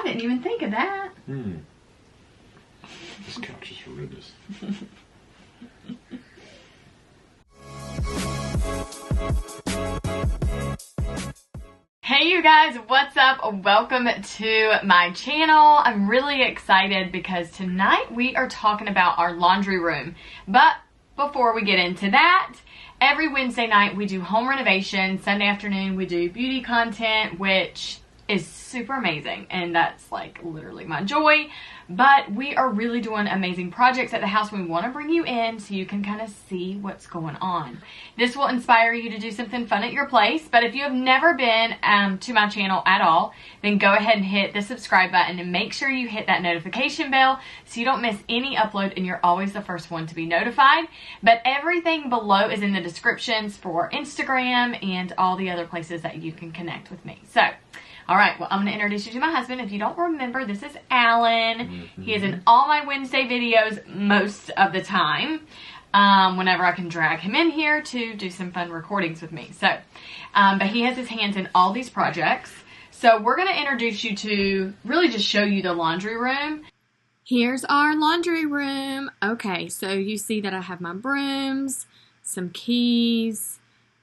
didn't even think of that. This couch is horrendous. Hey you guys, what's up? Welcome to my channel. I'm really excited because tonight we are talking about our laundry room. But before we get into that, every Wednesday night we do home renovation. Sunday afternoon we do beauty content, which is super amazing, and that's like literally my joy. But we are really doing amazing projects at the house. We want to bring you in so you can kind of see what's going on. This will inspire you to do something fun at your place. But if you have never been to my channel at all, then go ahead and hit the subscribe button and make sure you hit that notification bell so you don't miss any upload and you're always the first one to be notified. But everything below is in the descriptions for Instagram and all the other places that you can connect with me. So, all right, well, I'm going to introduce you to my husband. If you don't remember, this is Alan. He is in all my Wednesday videos most of the time, whenever I can drag him in here to do some fun recordings with me. So, but he has his hands in all these projects. So we're going to introduce you to really just show you the laundry room. Here's our laundry room. Okay, so you see that I have my brooms, some keys,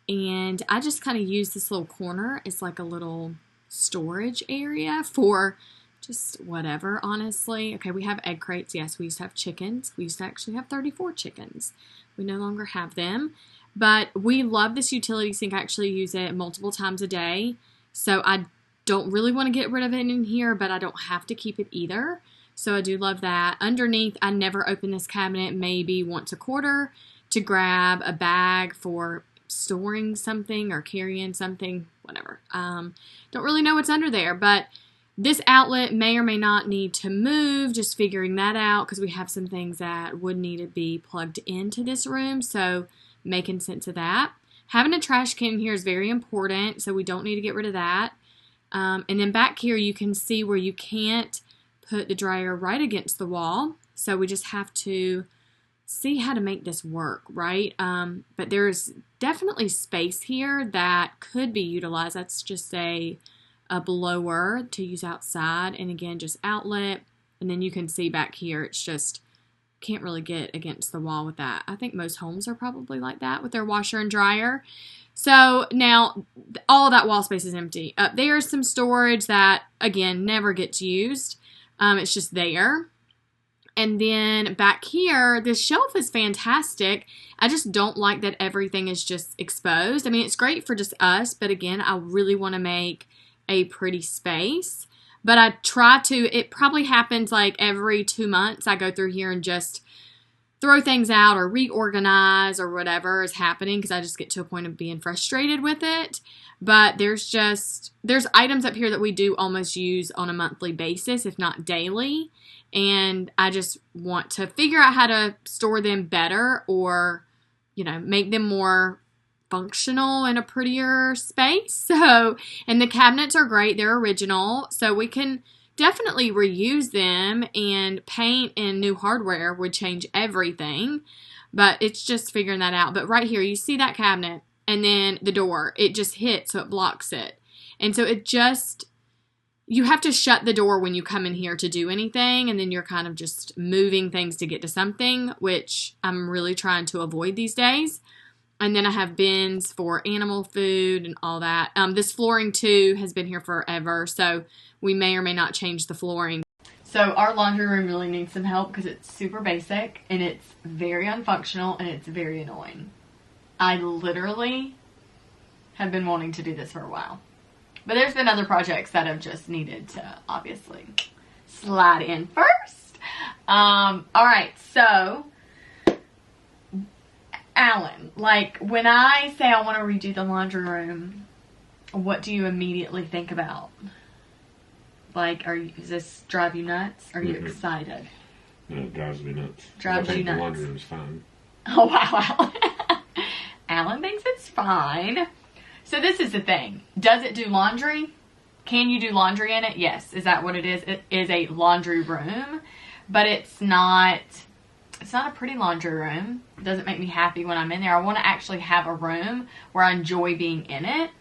and I just kind of use this little corner. It's like a little storage area for just whatever, honestly. Okay, we have egg crates. Yes, we used to have chickens. We used to actually have 34 chickens. We no longer have them, but we love this utility sink. I actually use it multiple times a day, so I don't really want to get rid of it in here, but I don't have to keep it either, so I do love that. Underneath, I never open this cabinet, maybe once a quarter, to grab a bag for storing something or carrying something, whatever. Don't really know what's under there, but this outlet may or may not need to move, just figuring that out because we have some things that would need to be plugged into this room, so making sense of that. Having a trash can here is very important, so we don't need to get rid of that. And then back here you can see where you can't put the dryer right against the wall, so we just have to see how to make this work, right? But there's definitely space here that could be utilized. That's just a blower to use outside, and again, just outlet. And then you can see back here, it's just can't really get against the wall with that. I think most homes are probably like that with their washer and dryer. So now all of that wall space is empty. Up there is some storage that, again, never gets used. It's just there. And then back here, this shelf is fantastic. I just don't like that everything is just exposed. I mean, it's great for just us, but again, I really want to make a pretty space. But I try to, it probably happens like every 2 months, I go through here and just throw things out or reorganize or whatever is happening because I just get to a point of being frustrated with it. But there's items up here that we do almost use on a monthly basis, if not daily. And I just want to figure out how to store them better or, you know, make them more functional in a prettier space. So, and the cabinets are great. They're original. So we can definitely reuse them, and paint and new hardware would change everything. But it's just figuring that out. But right here, you see that cabinet and then the door. It just hits, so it blocks it. And so it just, you have to shut the door when you come in here to do anything, and then you're kind of just moving things to get to something, which I'm really trying to avoid these days. And then I have bins for animal food and all that. This flooring, too, has been here forever, so we may or may not change the flooring. So our laundry room really needs some help because it's super basic, and it's very unfunctional, and it's very annoying. I literally have been wanting to do this for a while. But there's been other projects that have just needed to, obviously, slide in first. Alright, so, Alan, like, when I say I want to redo the laundry room, what do you immediately think about? Like, does this drive you nuts? Are you excited? No, it drives me nuts. Drives you nuts. The laundry room's fine. Oh, wow, Alan. Alan thinks it's fine. So this is the thing. Does it do laundry? Can you do laundry in it? Yes. Is that what it is? It is a laundry room, but it's not a pretty laundry room. It doesn't make me happy when I'm in there. I want to actually have a room where I enjoy being in it.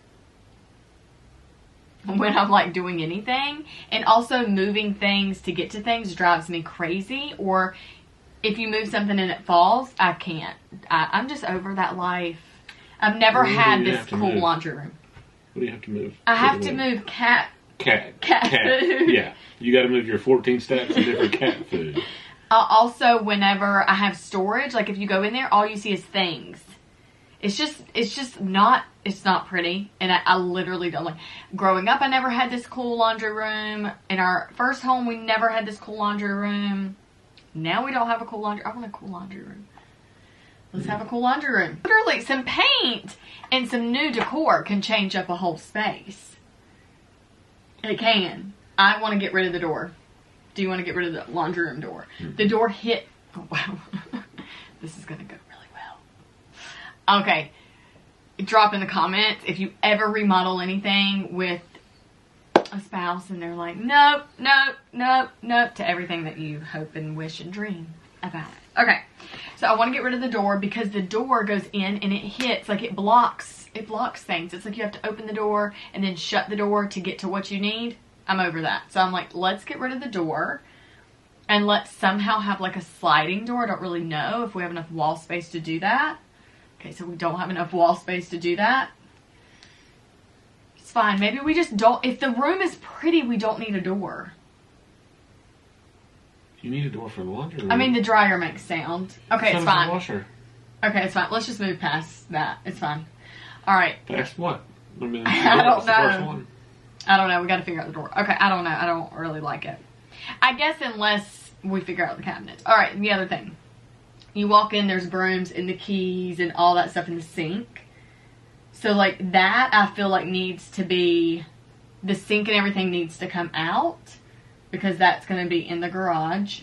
when I'm like doing anything. And also moving things to get to things drives me crazy. Or if you move something and it falls, I can't. I'm just over that life. I've never had this cool laundry room. What do you have to move? I have to move cat food. Yeah, you got to move your 14 stacks of different cat food. Also, whenever I have storage, like if you go in there, all you see is things. It's not pretty. And I literally don't like. Growing up, I never had this cool laundry room. In our first home, we never had this cool laundry room. Now we don't have a cool laundry. I want a cool laundry room. Let's have a cool laundry room. Literally, some paint and some new decor can change up a whole space. It can. I want to get rid of the door. Do you want to get rid of the laundry room door? The door hit. Oh, wow. This is going to go really well. Okay. Drop in the comments if you ever remodel anything with a spouse and they're like, nope, nope, nope, nope, to everything that you hope and wish and dream about it. Okay. So I want to get rid of the door because the door goes in and it hits, like it blocks things. It's like you have to open the door and then shut the door to get to what you need. I'm over that. So I'm like, let's get rid of the door and let's somehow have like a sliding door. I don't really know if we have enough wall space to do that. Okay, so we don't have enough wall space to do that. It's fine. Maybe we just don't. If the room is pretty, we don't need a door. You need a door for the laundry room. I mean, the dryer makes sound. Okay, it's fine. The washer. Okay, it's fine. Let's just move past that. It's fine. All right. Past what? I mean, I don't know. The first one. I don't know. We got to figure out the door. Okay, I don't know. I don't really like it. I guess unless we figure out the cabinets. All right, the other thing. You walk in, there's brooms and the keys and all that stuff in the sink. So, like, that I feel like needs to be, the sink and everything needs to come out because that's going to be in the garage.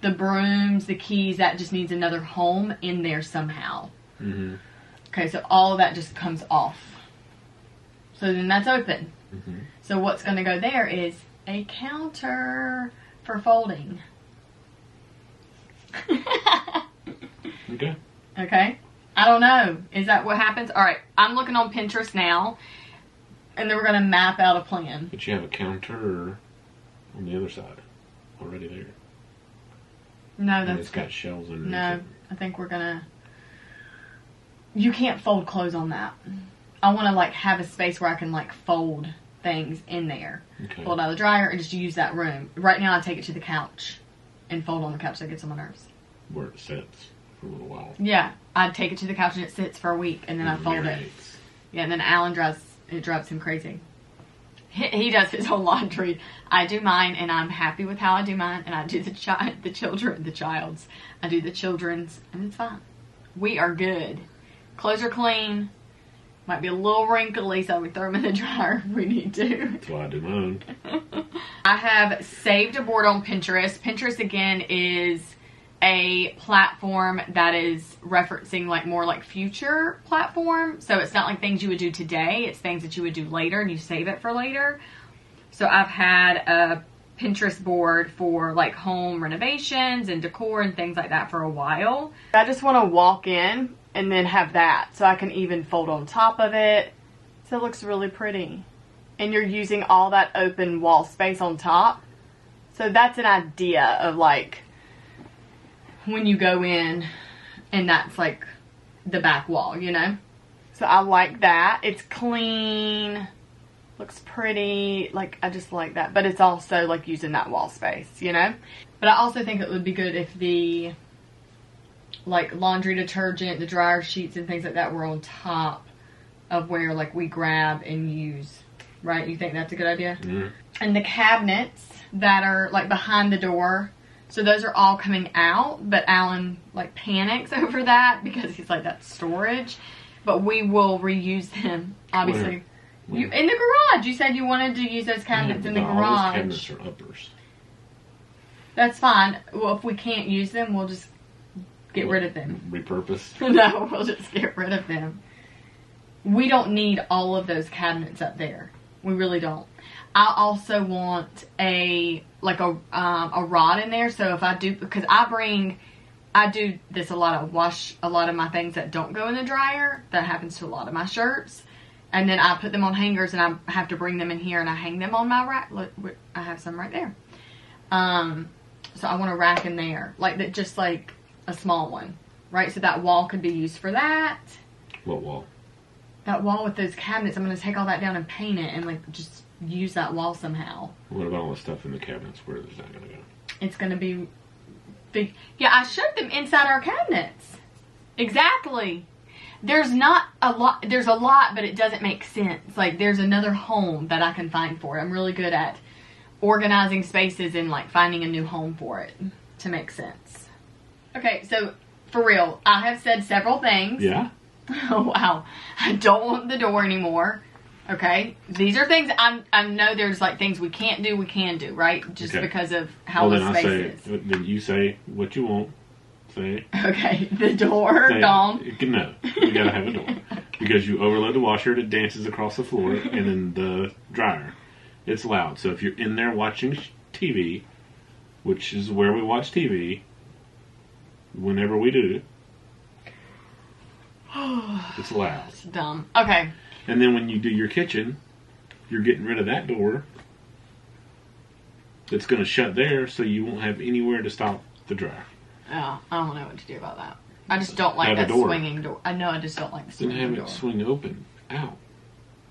The brooms, the keys, that just needs another home in there somehow. Mm-hmm. Okay, so all of that just comes off. So then that's open. Mm-hmm. So what's going to go there is a counter for folding. Okay. Okay. I don't know. Is that what happens? All right. I'm looking on Pinterest now, and then we're going to map out a plan. But you have a counter on the other side already there. No, that's and it's got shelves underneath. No, I think we're going to... You can't fold clothes on that. I want to, like, have a space where I can, like, fold things in there. Okay. Fold out of the dryer and just use that room. Right now, I take it to the couch and fold on the couch. That gets on my nerves. Where it sits for a little while. Yeah. I take it to the couch and it sits for a week and then I fold it. Yeah, and then Alan drives him crazy. He does his own laundry. I do mine and I'm happy with how I do mine. And I do the child's. I do the children's and it's fine. We are good. Clothes are clean. Might be a little wrinkly, so we throw them in the dryer if we need to. That's why I do mine. I have saved a board on Pinterest. Pinterest, again, is a platform that is referencing like more like future platform. So it's not like things you would do today. It's things that you would do later and you save it for later. So I've had a Pinterest board for like home renovations and decor and things like that for a while. I just want to walk in and then have that so I can even fold on top of it. So it looks really pretty. And you're using all that open wall space on top. So that's an idea of like when you go in and that's like the back wall, you know? So I like that. It's clean. Looks pretty. Like, I just like that. But it's also like using that wall space, you know? But I also think it would be good if the like laundry detergent, the dryer sheets and things like that were on top of where like we grab and use, right? You think that's a good idea? Mm-hmm. And the cabinets that are like behind the door, so those are all coming out, but Alan like panics over that because he's like, that's storage. But we will reuse them, obviously. Where? You in the garage. You said you wanted to use those cabinets in the garage. All those cabinets are uppers. That's fine. Well, if we can't use them, we'll just get rid of them. Repurpose? No, we'll just get rid of them. We don't need all of those cabinets up there. We really don't. I also want a rod in there. So if I do, because I do this a lot of wash a lot of my things that don't go in the dryer. That happens to a lot of my shirts. And then I put them on hangers, and I have to bring them in here, and I hang them on my rack. Look, I have some right there. So I want a rack in there, like that, just like a small one, right? So that wall could be used for that. What wall? That wall with those cabinets. I'm going to take all that down and paint it, and like just use that wall somehow. What about all the stuff in the cabinets? Where is that going to go? It's going to be big. Yeah, I showed them inside our cabinets. Exactly. There's not a lot. There's a lot, but it doesn't make sense. Like, there's another home that I can find for it. I'm really good at organizing spaces and, like, finding a new home for it to make sense. Okay, so, for real, I have said several things. Yeah? Oh, wow. I don't want the door anymore. Okay? These are things, I know there's, like, things we can't do, we can do, right? Just because of how the space is. Then you say what you want. Say it. Okay, the door, gone. No, you gotta have a door. Okay. Because you overload the washer, it dances across the floor, and then the dryer. It's loud. So if you're in there watching TV, which is where we watch TV, whenever we do, it's loud. It's dumb. Okay. And then when you do your kitchen, you're getting rid of that door. It's going to shut there, so you won't have anywhere to stop the dryer. Oh, I don't know what to do about that. I just don't like that swinging door. I know, I just don't like the swinging door. Then have it swing open out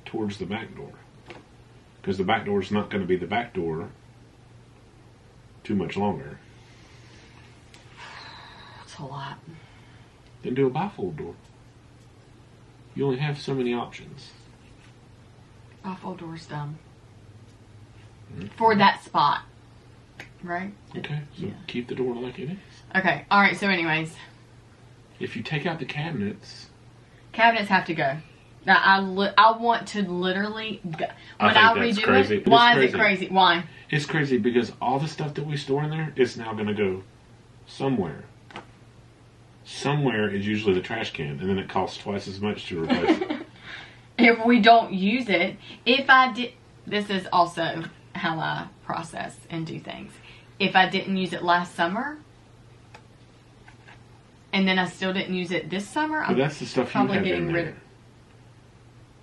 towards the back door. Because the back door is not going to be the back door too much longer. It's a lot. Then do a bifold door. You only have so many options. Bifold door's dumb. Mm-hmm. For that spot. Right? Okay, so keep the door like it is. Okay, alright, so anyways. If you take out the cabinets... Cabinets have to go. Now, I want to literally go. When I redo crazy. it, why is it crazy? Why? It's crazy because all the stuff that we store in there is now going to go somewhere. Somewhere is usually the trash can, and then it costs twice as much to replace it. If we don't use it, if I did... This is also how I process and do things. If I didn't use it last summer, and then I still didn't use it this summer, but that's the stuff probably you have getting in there. rid of.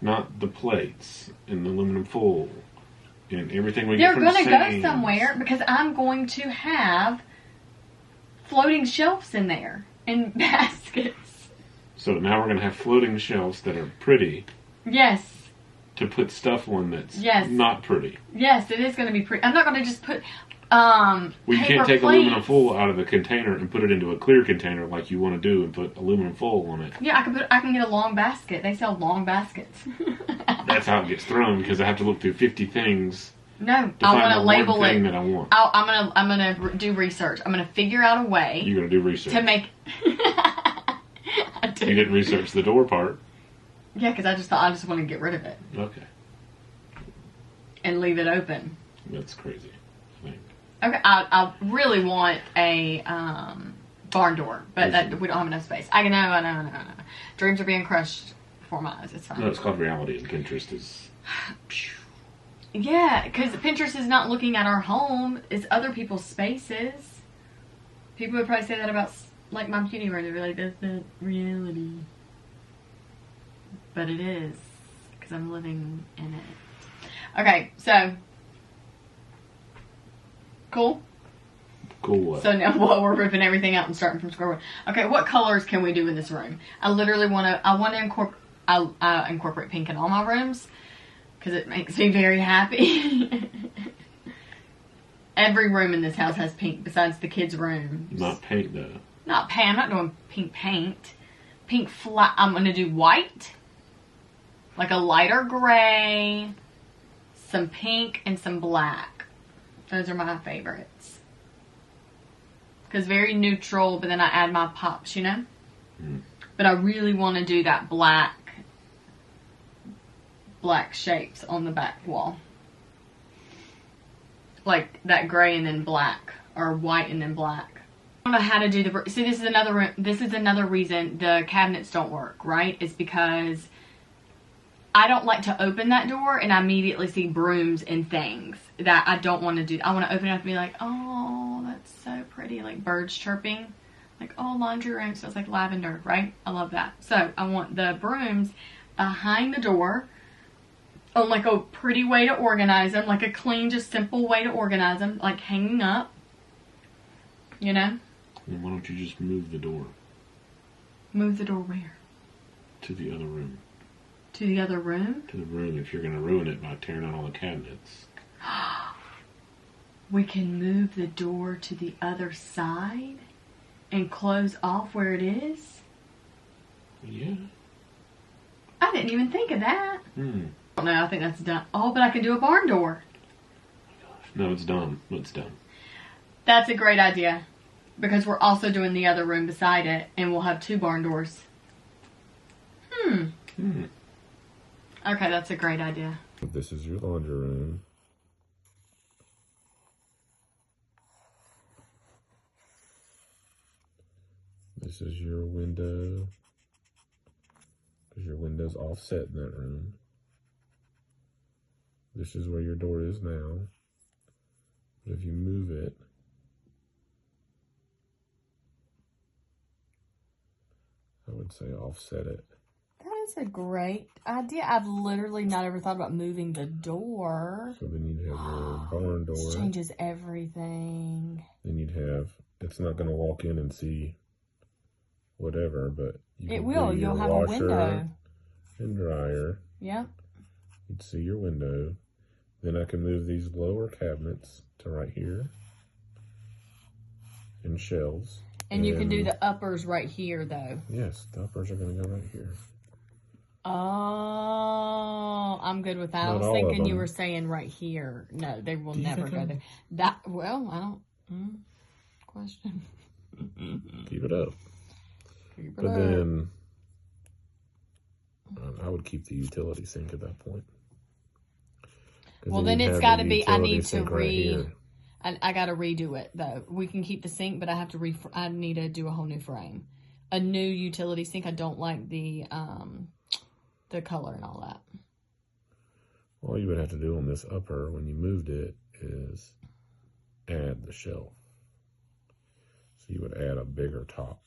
Not the plates and the aluminum foil and everything we get from They're going to Sam's. go somewhere because I'm going to have floating shelves in there and baskets. So now we're going to have floating shelves that are pretty. Yes. To put stuff on that's not pretty. Yes, it is going to be pretty. I'm not going to just put well, you can't take plates. aluminum foil out of the container and put it into a clear container like you want to do and put aluminum foil on it. Yeah, I can get a long basket. They sell long baskets. That's how it gets thrown because I have to look through 50 things. No, I want to label it. That I want. I'm gonna do research. I'm gonna figure out a way. You're gonna do research to make. You didn't research the door part. Yeah, because I just thought I just want to get rid of it. Okay. And leave it open. That's crazy. I think. Okay, I really want a barn door, but we don't have enough space. I know. Dreams are being crushed before my eyes. It's fine. No, it's called reality, and Pinterest is. Yeah, because Pinterest is not looking at our home; it's other people's spaces. People would probably say that about like my beauty room. They'd be like, "That's not reality," but it is because I'm living in it. Okay, so. Cool? Cool what? So now we're ripping everything out and starting from square one. Okay, what colors can we do in this room? I literally want to incorporate pink in all my rooms because it makes me very happy. Every room in this house has pink besides the kids' room. Not paint though. Not paint. I'm not doing pink paint. Pink flat. I'm going to do white. Like a lighter gray. Some pink and some black. Those are my favorites. Because very neutral, but then I add my pops, you know? Mm. But I really want to do that black shapes on the back wall. Like that gray and then black. Or white and then black. I don't know how to do the... See, this is another reason the cabinets don't work, right? It's because I don't like to open that door and I immediately see brooms and things that I don't want to do. I want to open it up and be like, oh, that's so pretty. Like birds chirping. Like, oh, laundry room smells like lavender, right? I love that. So I want the brooms behind the door like a pretty way to organize them, like a clean, just simple way to organize them, like hanging up, you know? And why don't you just move the door? Move the door where? To the other room. To the other room? To the room if you're going to ruin it by tearing out all the cabinets. We can move the door to the other side and close off where it is? Yeah. I didn't even think of that. Hmm. No, I think that's dumb. Oh, but I can do a barn door. No, it's dumb. It's dumb. That's a great idea. Because we're also doing the other room beside it, and we'll have 2 barn doors. Okay, that's a great idea. This is your laundry room. This is your window. Because your window's offset in that room. This is where your door is now. But if you move it, I would say offset it. That is a great idea. I've literally not ever thought about moving the door. So then you'd have your barn door. This changes everything. Then you'd have, it's not going to walk in and see whatever, but it will. You'll have a window. And dryer. Yep. You'd see your window. Then I can move these lower cabinets to right here. And shelves. And you can do the uppers right here, though. Yes, the uppers are going to go right here. Oh, I'm good with that. I was thinking you were saying right here. No, they will never go there. That, well, I don't, question. Keep it up. But then, I would keep the utility sink at that point. Well, then it's got to be, I need to I got to redo it, though. We can keep the sink, but I have to I need to do a whole new frame. A new utility sink. I don't like the color and all that. All you would have to do on this upper when you moved it is add the shelf. So you would add a bigger top.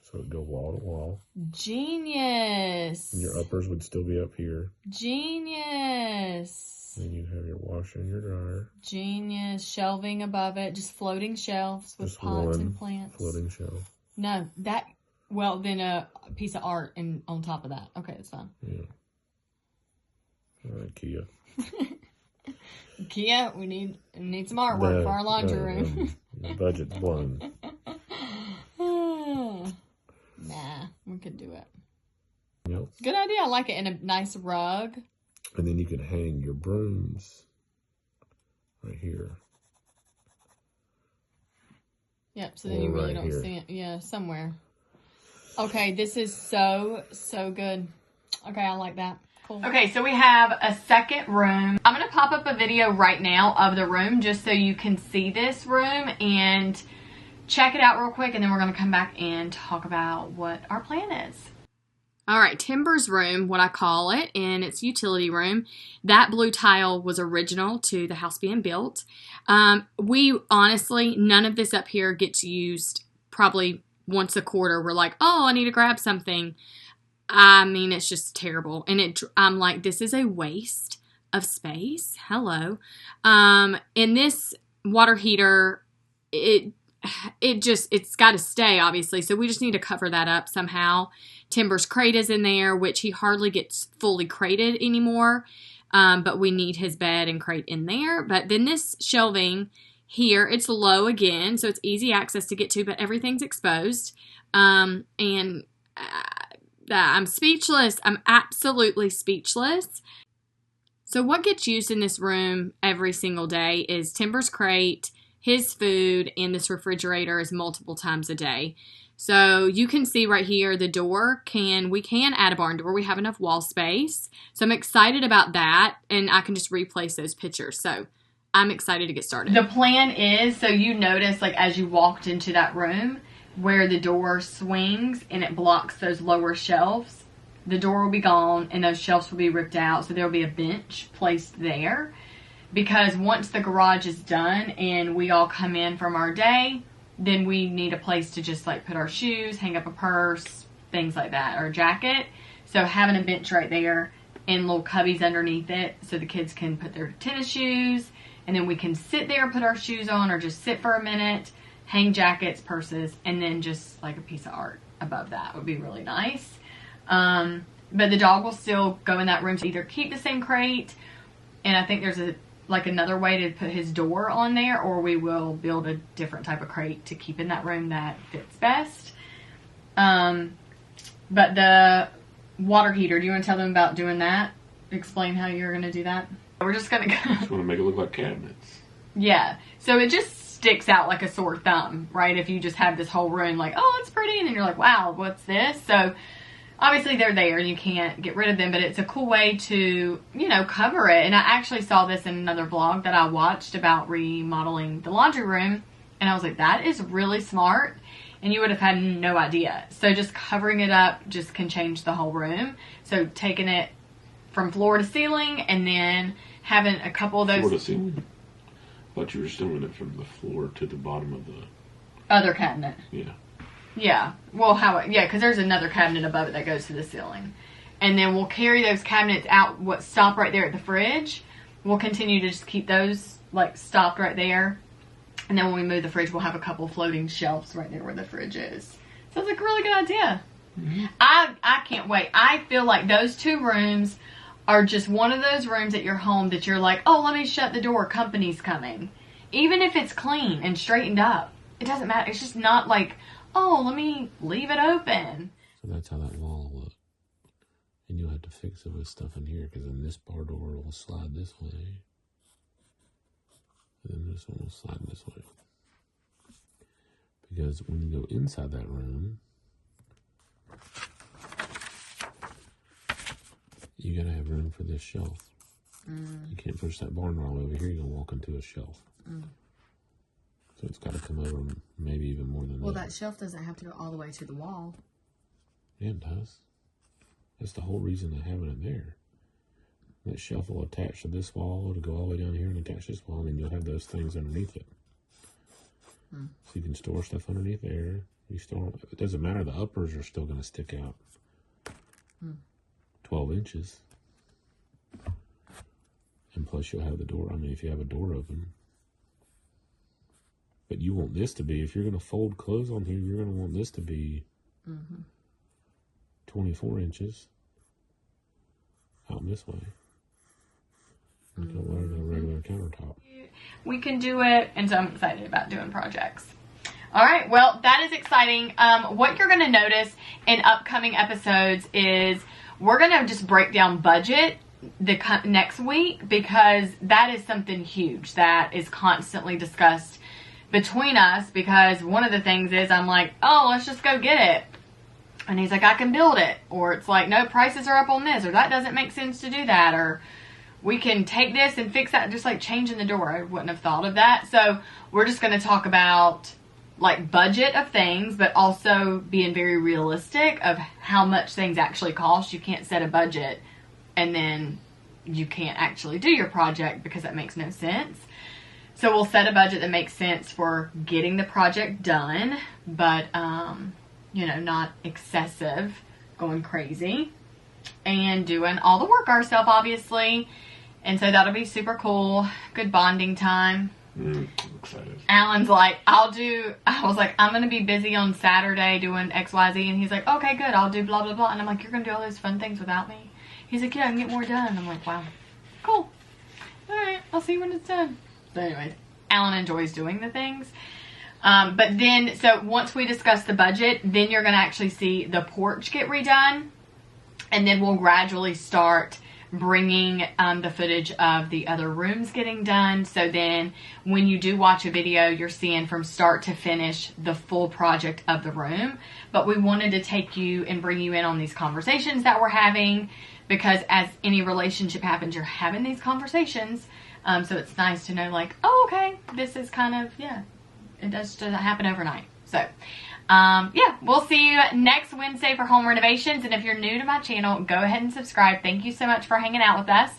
So it'd go wall to wall. Genius. And your uppers would still be up here. Genius. Then you'd have your washer and your dryer. Genius. Shelving above it. Just floating shelves with just pots and plants. Floating shelf. No, that, well, then a piece of art and on top of that. Okay, that's fine. Yeah. All right, Kia. Kia, we need some artwork for our laundry room. The budget's blown. Nah, we could do it. Yep. Good idea. I like it. And a nice rug. And then you could hang your brooms right here. Yep, so then you really don't see it. Yeah, somewhere. Okay, this is so good. Okay, I like that. Cool. Okay, so we have a second room. I'm going to pop up a video right now of the room just so you can see this room and check it out real quick, and then we're going to come back and talk about what our plan is. All right, Timber's room, what I call it, and its utility room. That blue tile was original to the house being built. We honestly, none of this up here gets used probably once a quarter. We're like, oh, I need to grab something. I mean, it's just terrible. And I'm like, this is a waste of space. Hello. And this water heater, it's got to stay, obviously. So we just need to cover that up somehow. Timber's crate is in there, which he hardly gets fully crated anymore. But we need his bed and crate in there. But then this shelving here, it's low again, so it's easy access to get to, but everything's exposed. I'm speechless. I'm absolutely speechless. So what gets used in this room every single day is Timber's crate, his food, and this refrigerator is multiple times a day. So you can see right here, the door we can add a barn door. We have enough wall space. So I'm excited about that, and I can just replace those pictures. So I'm excited to get started. The plan is, so you notice, like, as you walked into that room, where the door swings and it blocks those lower shelves, the door will be gone and those shelves will be ripped out. So there will be a bench placed there. Because once the garage is done and we all come in from our day, then we need a place to just like put our shoes, hang up a purse, things like that, or a jacket. So having a bench right there and little cubbies underneath it so the kids can put their tennis shoes, and then we can sit there, put our shoes on, or just sit for a minute, hang jackets, purses, and then just like a piece of art above that would be really nice. But the dog will still go in that room to either keep the same crate, and I think there's another way to put his door on there, or we will build a different type of crate to keep in that room that fits best. But the water heater, do you want to tell them about doing that? Explain how you're going to do that. We're just going to go. Just want to make it look like cabinets. Yeah. So it just sticks out like a sore thumb, right? If you just have this whole room like, oh, it's pretty, and then you're like, wow, what's this? So obviously they're there and you can't get rid of them, but it's a cool way to, you know, cover it. And I actually saw this in another vlog that I watched about remodeling the laundry room, and I was like, that is really smart, and you would have had no idea. So just covering it up just can change the whole room. So taking it from floor to ceiling, and then having a couple of those. Floor to ceiling? I thought you were just doing it from the floor to the bottom of the other cabinet. Yeah. Yeah. Well, because there's another cabinet above it that goes to the ceiling. And then we'll carry those cabinets out, stop right there at the fridge. We'll continue to just keep those like stopped right there. And then when we move the fridge, we'll have a couple floating shelves right there where the fridge is. So it's like a really good idea. Mm-hmm. I can't wait. I feel like those two rooms are just one of those rooms at your home that you're like, oh, let me shut the door, company's coming. Even if it's clean and straightened up, it doesn't matter. It's just not like, oh, let me leave it open. So that's how that wall will look. And you'll have to fix it with stuff in here, because then this bar door will slide this way. And then this one will slide this way. Because when you go inside that room, you gotta have room for this shelf. You can't push that barn all the way over here. You're gonna walk into a shelf. So it's got to come over maybe even more than that. Well, that shelf doesn't have to go all the way to the wall. Yeah, it does. That's the whole reason of having it there. That shelf will attach to this wall. It'll go all the way down here and attach this wall, and then you'll have those things underneath it. So you can store stuff underneath there. You store. It doesn't matter. The uppers are still going to stick out 12 inches. And plus you'll have the door. I mean, if you have a door open. But you want this to be, if you're going to fold clothes on here, you're going to want this to be 24 inches out this way. Until we're on a regular countertop. We can do it, and so I'm excited about doing projects. All right, well, that is exciting. What you're going to notice in upcoming episodes is we're going to just break down budget the next week, because that is something huge that is constantly discussed between us, because one of the things is I'm like, oh, let's just go get it. And he's like, I can build it. Or it's like, no, prices are up on this, or that doesn't make sense to do that, or we can take this and fix that, just like changing the door. I wouldn't have thought of that. So we're just going to talk about like budget of things, but also being very realistic of how much things actually cost. You can't set a budget and then you can't actually do your project, because that makes no sense. So we'll set a budget that makes sense for getting the project done, but, you know, not excessive, going crazy, and doing all the work ourselves, obviously. And so that'll be super cool. Good bonding time. I'm excited. Alan's like, I was like, I'm going to be busy on Saturday doing XYZ. And he's like, okay, good. I'll do blah, blah, blah. And I'm like, you're going to do all those fun things without me? He's like, yeah, I can get more done. And I'm like, wow, cool. All right, I'll see you when it's done. But anyways, Alan enjoys doing the things. But then, so once we discuss the budget, then you're going to actually see the porch get redone. And then we'll gradually start bringing the footage of the other rooms getting done. So then when you do watch a video, you're seeing from start to finish the full project of the room. But we wanted to take you and bring you in on these conversations that we're having, because as any relationship happens, you're having these conversations. So it's nice to know, like, oh, okay, this is kind of, yeah, it doesn't happen overnight. So, yeah, we'll see you next Wednesday for home renovations. And if you're new to my channel, go ahead and subscribe. Thank you so much for hanging out with us.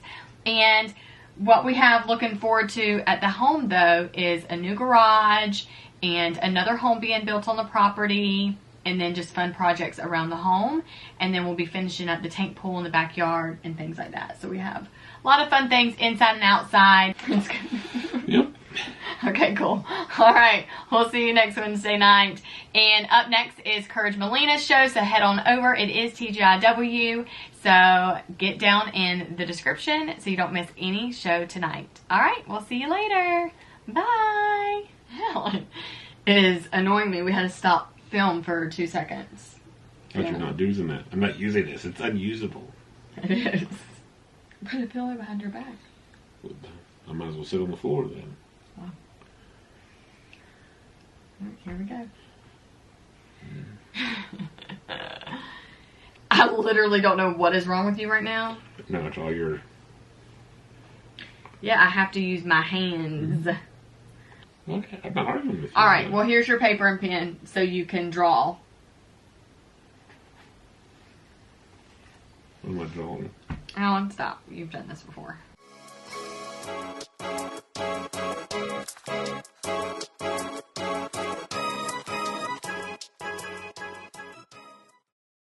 And what we have looking forward to at the home, though, is a new garage and another home being built on the property. and then just fun projects around the home. And then we'll be finishing up the tank pool in the backyard and things like that. So we have a lot of fun things inside and outside. Yep. Okay, cool. All right, we'll see you next Wednesday night. And up next is Courage Melina's show, so head on over. It is TGIW, so get down in the description so you don't miss any show tonight. All right, we'll see you later. Bye. Hell, it is annoying me. We had to stop film for 2 seconds. But you're not using that. I'm not using this. It's unusable. It is. Put a pillow behind your back. I might as well sit on the floor then. Wow. Here we go. I literally don't know what is wrong with you right now. No, it's all your... Yeah, I have to use my hands. Okay, I'm not arguing with you. Alright, well here's your paper and pen so you can draw. What am I drawing? Alan, stop. You've done this before.